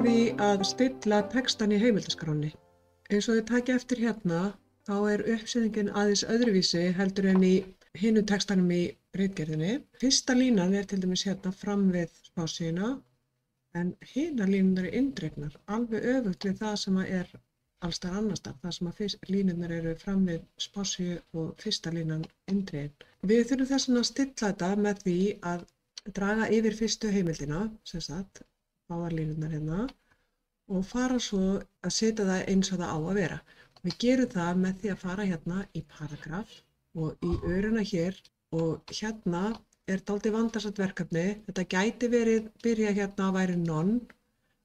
því að stilla textan í heimildaskránni. Eins og þið takið eftir hérna, þá uppsetningin aðeins öðruvísi heldur en í hinum textanum í ritgerðinni. Fyrsta línan til dæmis hérna fram við spásíðuna, en hinar línurnar indregnar, alveg öfugt við það sem alls staðar annars staðar, það sem að línurnar fram við spásíðu og fyrsta línan indregin. Við þurfum þess vegna að stilla þetta með því að draga yfir fyrstu heimildina, sem sagt, báðar línurnar hérna, og fara svo að setja það eins og það á að vera. Við gerum það með því að fara hérna í paragraf og í öruna hér, og hérna dálítið vandasamt verkefni. Þetta gæti byrja hérna að væri none,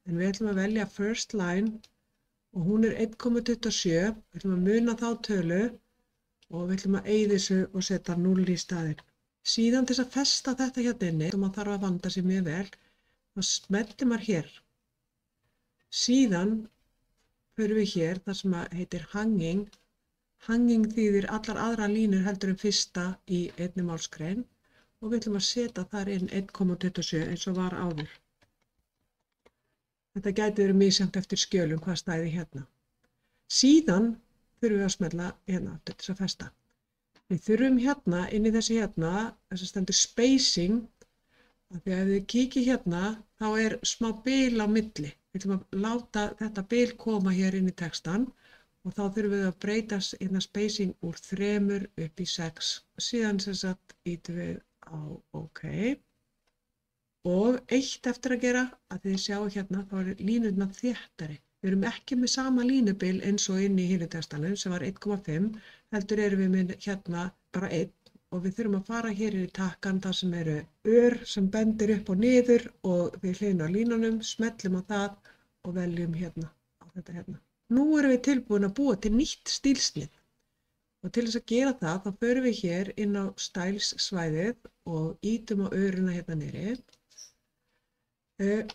en við ætlum að velja first line og hún 1,27. Við ætlum að muna þá tölu og við ætlum að eyða þessu og setja 0 í staðinn. Síðan til þess að festa þetta hérna inni, og maður þarf að vanda sig mjög vel, þá smellir maður hér. Síðan förum við hér þar sem heitir hanging. Hanging þýðir allar aðra línur heldur en fyrsta í einni málsgrein og við ætlum að setja þar inn 1,27 eins og var áður. Þetta gæti verið misjafnt eftir skjölum hvað stæði hérna. Síðan þurfum við að smella hérna aftur til þess að festa. Við þurfum hérna inn í þessi hérna, þess að stendur spacing, af því að ef þið kíkið hérna þá smá bil á milli. Við ætlum að láta þetta bil koma hér inn í textan og þá þurfum við að breyta hérna spacing úr 3 upp í 6. Síðan sem sagt ýtum við á OK. Og eitt eftir að gera, að þið sjáu hérna, þá línurnar þéttari. Við erum ekki með sama línubil eins og inn í hinu textanum sem var 1,5, heldur erum við með hérna bara 1. Og við þurfum að fara hér í takkan þar sem ör sem bendir upp og niður og við hliðina á línunum, smellum á það og veljum hérna á þetta hérna. Nú erum við tilbúin að búa til nýtt stílsnið. Og til þess að gera það, þá förum við hér inn á styles svæðið og ýtum á öruna hérna niðri.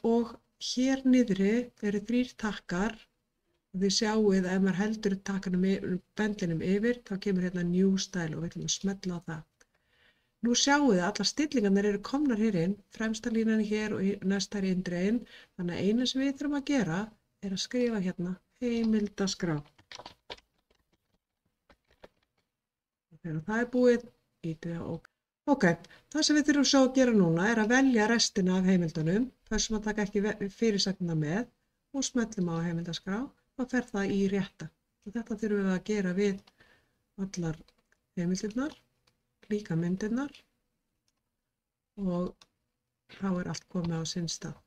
Og hér niðri 3 takkar. Þið sjáuð að ef maður heldur bendlinum yfir, þá kemur hérna new style og við ætlum að smella á það. Nú sjáuð að allar stillingarnar komnar hér inn, fremsta línan hér og næsta indregin. Þannig að eina sem við þurfum að gera að skrifa hérna heimildaskrá. Þegar það búið, ýtum við á OK. Ok, það sem við þurfum svo að gera núna að velja restina af heimildunum, þessum að taka ekki fyrirsagnina með og smellum á heimildaskrá. Og fer það í rétta. Og þetta þurfum við að gera við allar heimildirnar, líka myndirnar og þá allt komið á sinn stað.